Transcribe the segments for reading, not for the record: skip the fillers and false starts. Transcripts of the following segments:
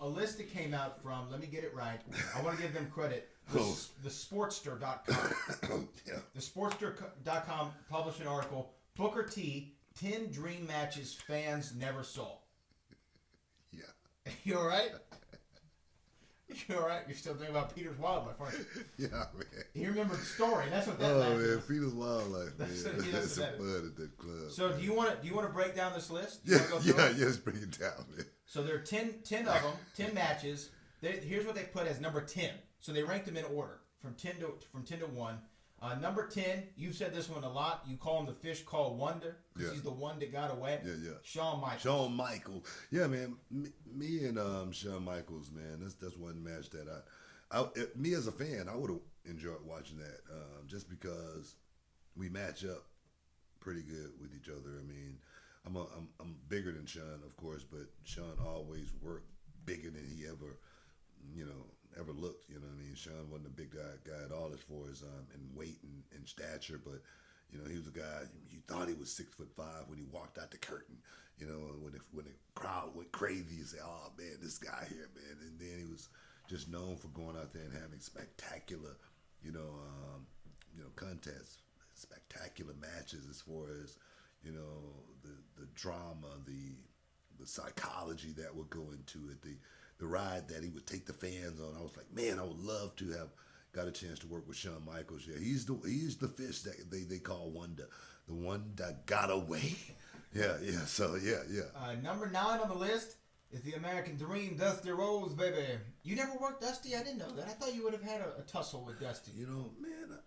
a list that came out from, let me get it right. I want to give them credit. The Sportster.com. Yeah. The Sportster.com published an article, Booker T, 10 dream matches fans never saw. Yeah. You all right? You all right? You're still thinking about Peter's Wildlife, aren't you? Yeah, man. You remember the story. That's what that Oh, match man, was. Peter's Wildlife, man. That's That's some that. fun at that club. So man. do you want to break down this list? Yeah, let's bring it down, man. So there are 10 of them, 10 matches. Here's what they put as number 10. So they ranked them in order from 10 to 1. Number 10, you've said this one a lot. You call him the fish called Wonder because he's the one that got away. Yeah. Shawn Michaels. Shawn Michaels. Yeah, man. Me and Shawn Michaels, man. That's one match that me as a fan, I would have enjoyed watching that just because we match up pretty good with each other. I mean, I'm bigger than Shawn, of course, but Shawn always worked bigger than he ever looked. You know what I mean? Shawn wasn't a big guy at all as far as in weight and stature, but you know, he was a guy. You thought he was 6'5" when he walked out the curtain. You know, when the crowd went crazy, you say, "Oh man, this guy here, man!" And then he was just known for going out there and having spectacular, contests, spectacular matches as far as the drama, the psychology that would go into it, the ride that he would take the fans on. I was like, man, I would love to have got a chance to work with Shawn Michaels. Yeah, he's the fish that they call Wonder, the one that got away. Yeah. So yeah. Number 9 on the list is the American Dream, Dusty Rhodes, baby. You never worked Dusty? I didn't know that. I thought you would have had a tussle with Dusty. You know, man,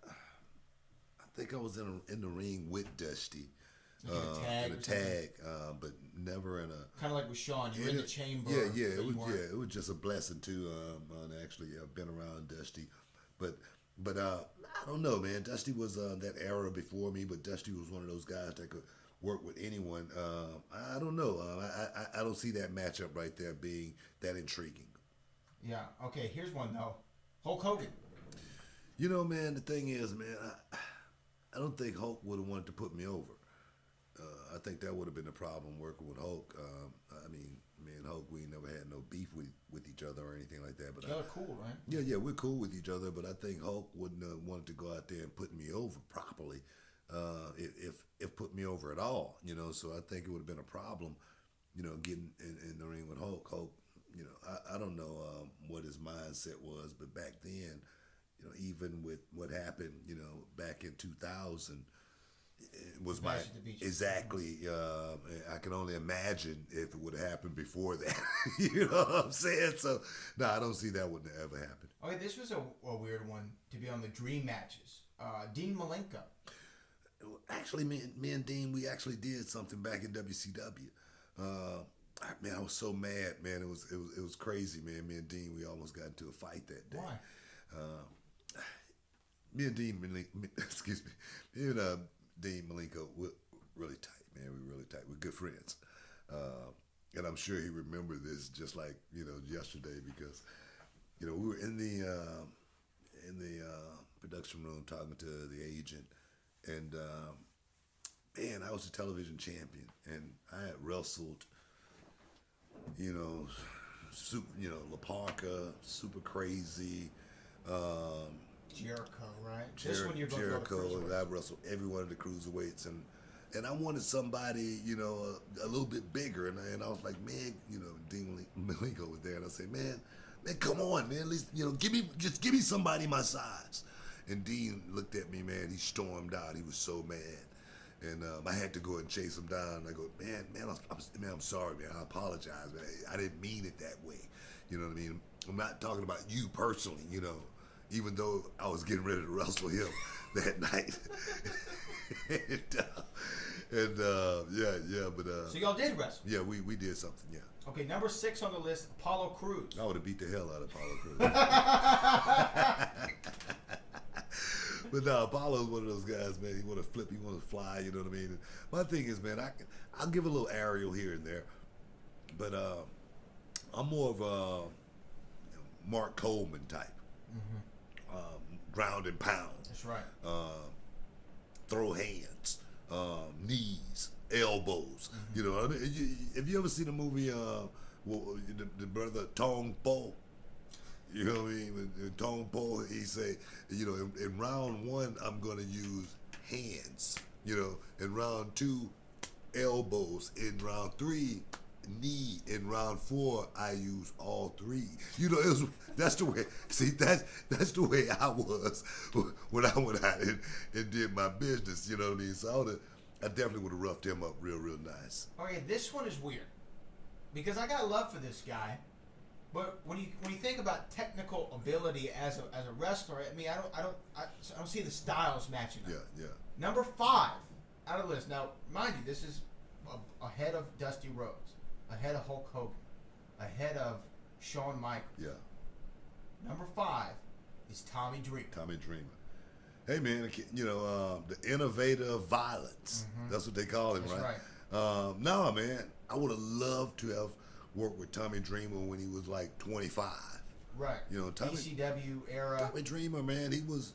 I think I was in the ring with Dusty. In a tag, but never in a kind of like with Shawn. You're in the chamber. Yeah. It was just a blessing too. Actually, I've been around Dusty, but I don't know, man. Dusty was that era before me, but Dusty was one of those guys that could work with anyone. I don't know. I don't see that matchup right there being that intriguing. Yeah. Okay. Here's one though. Hulk Hogan. You know, man. The thing is, man, I don't think Hulk would have wanted to put me over. I think that would have been the problem working with Hulk. I mean, me and Hulk, we never had no beef with each other or anything like that. But y'all are cool, right? Yeah, we're cool with each other. But I think Hulk wouldn't have wanted to go out there and put me over properly, if put me over at all. You know, so I think it would have been a problem. You know, getting in the ring with Hulk. Hulk, you know, I don't know what his mindset was, but back then, you know, even with what happened, you know, back in 2000. It was exactly. I can only imagine if it would have happened before that. You know what I'm saying? So, no, I don't see that would ever happen. Okay, this was a weird one to be on the dream matches. Dean Malenko. Actually, me and Dean, we actually did something back in WCW. Man, I was so mad, man. It was crazy, man. Me and Dean, we almost got into a fight that day. Why? Me and Dean, excuse me, me and Dean Malenko, we're really tight, man. We're really tight. We're good friends. And I'm sure he remembered this just like, you know, yesterday because, you know, we were in the production room talking to the agent. And, man, I was a television champion. And I had wrestled, you know, La Parka, Super Crazy, Jericho, right? Jericho, and I wrestled every one of the cruiserweights, and I wanted somebody, you know, a little bit bigger, and I was like, man, you know, Dean Malenko was there, and I said, man, come on, man, at least, you know, give me somebody my size. And Dean looked at me, man, he stormed out, he was so mad, and I had to go and chase him down. And I go, man, I'm sorry, man, I apologize, man, I didn't mean it that way, you know what I mean? I'm not talking about you personally, you know. Even though I was getting ready to wrestle him that night. but so y'all did wrestle? Yeah, we did something, yeah. Okay, number 6 on the list, Paolo Cruz. I would have beat the hell out of Paolo Cruz. But no, Apollo's one of those guys, man. He want to flip, he want to fly, you know what I mean? And my thing is, man, I'll give a little aerial here and there, but I'm more of a Mark Coleman type. Mm-hmm. Ground and pound. That's right. Throw hands, knees, elbows. Mm-hmm. You know, I mean, if you ever seen the movie Well, the brother Tong Po. You know what I mean? When Tong Po, he say, in round one, I'm gonna use hands. In round two, elbows. In round three, knee. In round four, I use all three. That's the way. See, that's the way I was when I went out and did my business. You know what I mean? So I definitely would have roughed him up real nice. Okay, this one is weird because I got love for this guy. But when you think about technical ability as a wrestler, I mean, I don't see the styles matching up. Yeah. Number 5 out of the list. Now, mind you, this is ahead of Dusty Rhodes, ahead of Hulk Hogan, ahead of Shawn Michaels. Yeah. Number 5 is Tommy Dreamer. Tommy Dreamer. Hey man, the innovator of violence. Mm-hmm. That's what they call him, That's right? No, man, I would have loved to have worked with Tommy Dreamer when he was like 25. Right. Tommy ECW era. Tommy Dreamer, man, he was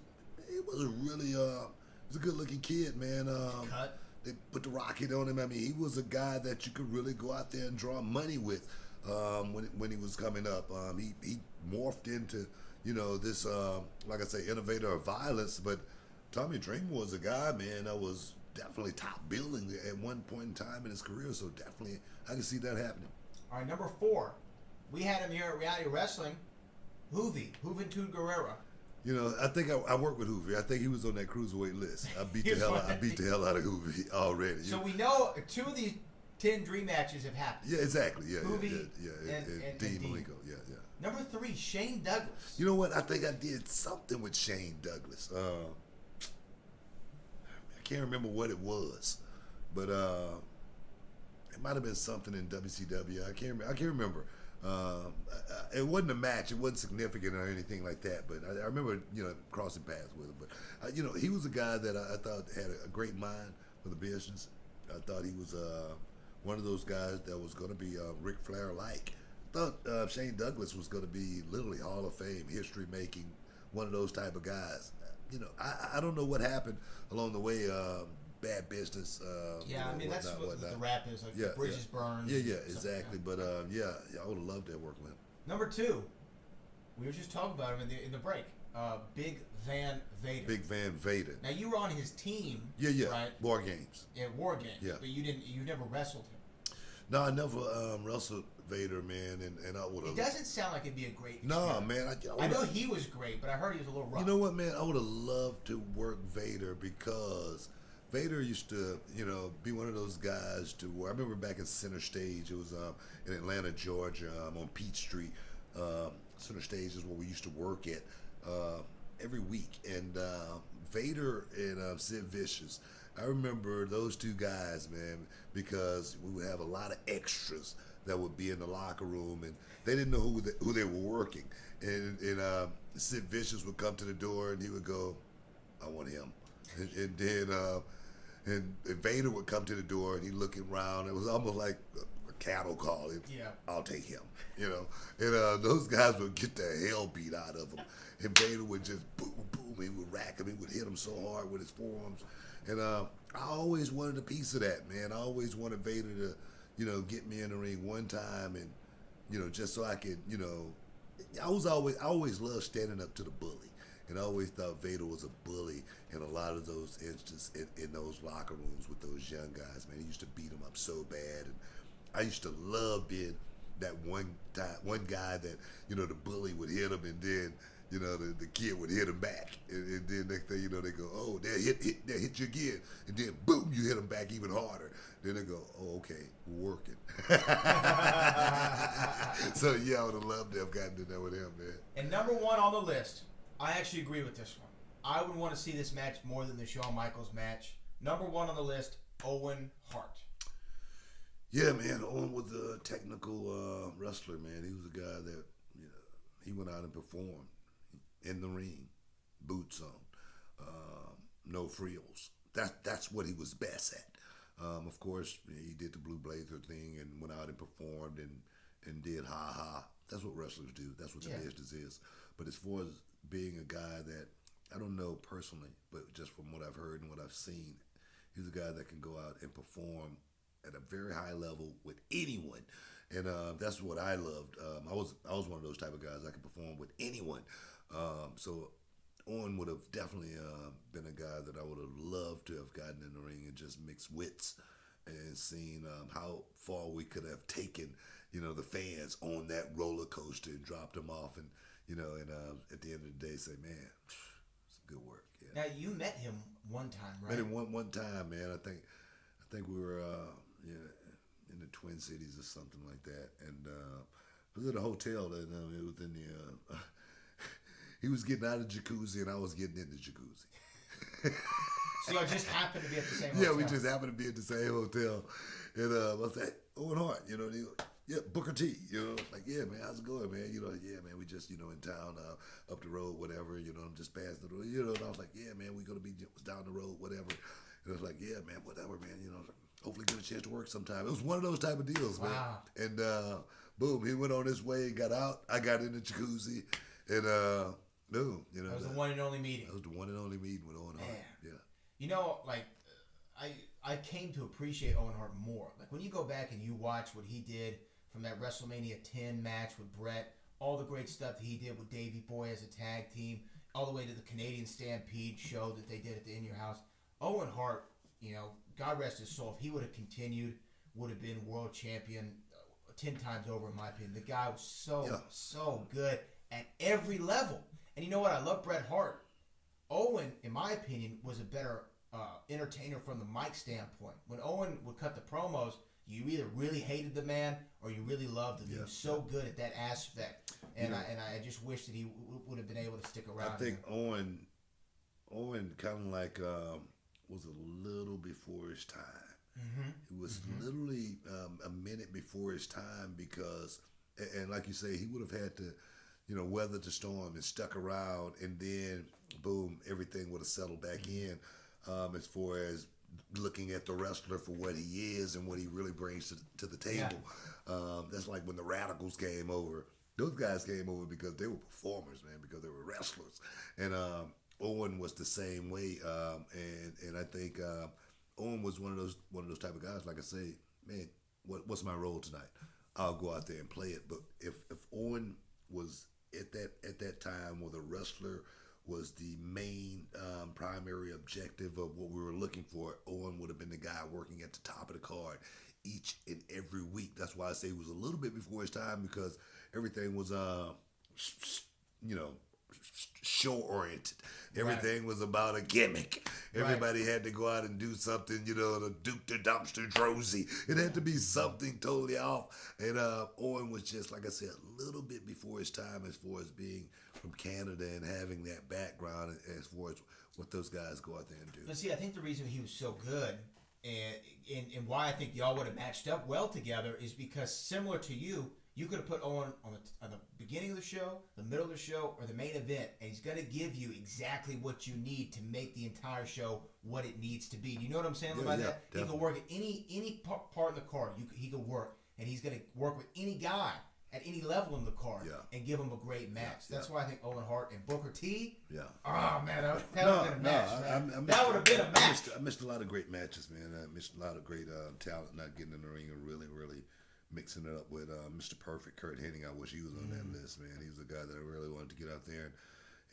a really he was a good looking kid, man. Cut. They put the rocket on him. I mean, he was a guy that you could really go out there and draw money with when he was coming up. He morphed into this like I say, innovator of violence. But Tommy Dreamer was a guy, man, that was definitely top billing at one point in time in his career. So definitely, I can see that happening. All right, number 4. We had him here at Reality Wrestling. Juventud Guerrera. I think I worked with Hoovy. I think he was on that cruiserweight list. I beat the hell out of Hoovy already. So we know 2 of these 10 dream matches have happened. Yeah, exactly. Yeah, Hoovy and Dean Malenko. Yeah. Number 3, Shane Douglas. You know what? I think I did something with Shane Douglas. I can't remember what it was, but it might have been something in WCW. I can't remember. It wasn't a match. It wasn't significant or anything like that. But I remember, crossing paths with him. But he was a guy that I thought had a great mind for the business. I thought he was one of those guys that was going to be Ric Flair-like. I thought Shane Douglas was going to be literally Hall of Fame, history making, one of those type of guys. I don't know what happened along the way. Bad business. I mean, that's what the rap is, like the bridges burned. Yeah, exactly. But I would have loved that work with him. Number 2, we were just talking about him in the break. Big Van Vader. Big Van Vader. Now you were on his team. Yeah. Right? War Games. Yeah, War Games. Yeah. But you never wrestled him. No, I never wrestled Vader, man, and I would have. It doesn't sound like it'd be a great. No, man. I know he was great, but I heard he was a little rough. You know what, man? I would have loved to work Vader because Vader used to, be one of those guys to where I remember back in Center Stage. It was in Atlanta, Georgia, on Peach Street. Center Stage is where we used to work at every week. And Vader and Sid Vicious, I remember those 2 guys, man, because we would have a lot of extras that would be in the locker room, and they didn't know who they were working. And Sid Vicious would come to the door, and he would go, "I want him." And then and Vader would come to the door, and he'd look around. It was almost like a cattle call. I'll take him, And those guys would get the hell beat out of him. And Vader would just boom. He would rack him. He would hit him so hard with his forearms. And I always wanted a piece of that, man. I always wanted Vader to, get me in the ring one time, and just so I could, I always loved standing up to the bully. And I always thought Vader was a bully in a lot of those instances in those locker rooms with those young guys, man. He used to beat them up so bad. And I used to love being that one guy that, the bully would hit him, and then, the kid would hit him back. And then next thing you know, they go, "Oh, they'll hit you again." And then, boom, you hit them back even harder. Then they go, "Oh, okay, we're working." So, yeah, I would have loved to have gotten to know with him, man. And number 1 on the list, I actually agree with this one. I would want to see this match more than the Shawn Michaels match. Number 1 on the list, Owen Hart. Yeah, man, Owen was a technical wrestler, man. He was a guy that, he went out and performed in the ring, boots on, no frills. That's what he was best at. Of course, he did the Blue Blazer thing and went out and performed and did ha-ha. That's what wrestlers do. That's what the business is. But as far as being a guy that, I don't know personally, but just from what I've heard and what I've seen, he's a guy that can go out and perform at a very high level with anyone. And that's what I loved. I was one of those type of guys I could perform with anyone. So Owen would have definitely been a guy that I would have loved to have gotten in the ring and just mixed wits and seen how far we could have taken, the fans on that roller coaster and dropped them off, and at the end of the day say, man, it's good work. Yeah. Now you met him one time, right? Met him one time, man. I think we were in the Twin Cities or something like that, and it was at a hotel, and it was in the. He was getting out of the jacuzzi, and I was getting in the jacuzzi. So y'all just happened to be at the same hotel? Yeah, we just happened to be at the same hotel. And I was like, Owen Hart, and he was, yeah, Booker T, like, yeah, man, how's it going, man? Yeah, man, we just, in town, up the road, whatever, I'm just passing the road, and I was like, yeah, man, we going to be down the road, whatever. And I was like, yeah, man, whatever, man, hopefully get a chance to work sometime. It was one of those type of deals, man. Wow. And boom, he went on his way, got out, I got in the jacuzzi, and boom, That was the one and only meeting. That was the one and only meeting with Owen Hart. Yeah. I came to appreciate Owen Hart more. Like, when you go back and you watch what he did from that WrestleMania 10 match with Bret, all the great stuff that he did with Davey Boy as a tag team, all the way to the Canadian Stampede show that they did at the In Your House. Owen Hart, God rest his soul, if he would have continued, would have been world champion 10 times over, in my opinion. The guy was so good at every level. And you know what? I love Bret Hart. Owen, in my opinion, was a better entertainer from the mic standpoint. When Owen would cut the promos, you either really hated the man or you really loved him. He was so good at that aspect. And I just wish that he would have been able to stick around. I think Owen kind of like was a little before his time. Mm-hmm. It was literally a minute before his time because, and like you say, he would have had to, weather the storm and stuck around, and then boom, everything would have settled back in. As far as looking at the wrestler for what he is and what he really brings to the table. Yeah. That's like when the Radicals came over. Those guys came over because they were performers, man, because they were wrestlers. And Owen was the same way. And I think Owen was one of those type of guys. Like I say, man, what's my role tonight? I'll go out there and play it. But if Owen was at that time where the wrestler was the main primary objective of what we were looking for, Owen would have been the guy working at the top of the card each and every week. That's why I say he was a little bit before his time, because everything was, show-oriented. Everything was about a gimmick. Everybody had to go out and do something, the Duke the Dumpster Drosy. It had to be something totally off. And Owen was just, like I said, a little bit before his time as far as being from Canada and having that background as far as what those guys go out there and do. But see, I think the reason he was so good and why I think y'all would have matched up well together is because, similar to you could have put Owen on the beginning of the show, the middle of the show, or the main event, and he's going to give you exactly what you need to make the entire show what it needs to be. Do you know what I'm saying about that? Definitely. He could work at any part of the card. He could work, and he's going to work with any guy at any level in the card and give him a great match. That's why I think Owen Hart and Booker T. Yeah. Oh man, that would have been a match. That would have been a match. I missed a lot of great matches, man. I missed a lot of great talent not getting in the ring and really mixing it up with Mr. Perfect, Kurt Hennig. I wish he was on that list, man. He was a guy that I really wanted to get out there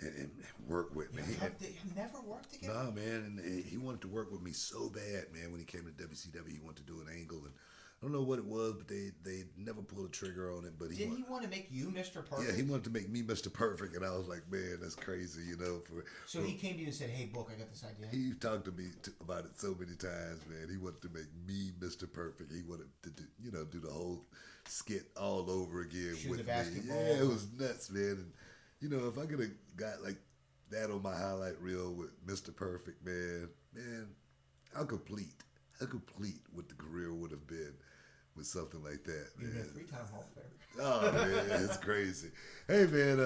and work with, man. You never worked together? Nah, man. And he wanted to work with me so bad, man. When he came to WCW, he wanted to do an angle, and I don't know what it was, but they never pulled a trigger on it. But Didn't he want to make you Mr. Perfect? Yeah, he wanted to make me Mr. Perfect, and I was like, man, that's crazy, So he came to you and said, hey, Book, I got this idea. He talked to me about it so many times, man. He wanted to make me Mr. Perfect. He wanted to do the whole skit all over again with me. Yeah, it was nuts, man. And, if I could have got like that on my highlight reel with Mr. Perfect, man, how complete what the career would have been with something like that, man. You're a 3-time Hall of Famer. Oh, man, it's crazy. Hey, man,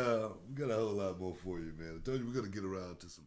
we got a whole lot more for you, man. I told you we're going to get around to some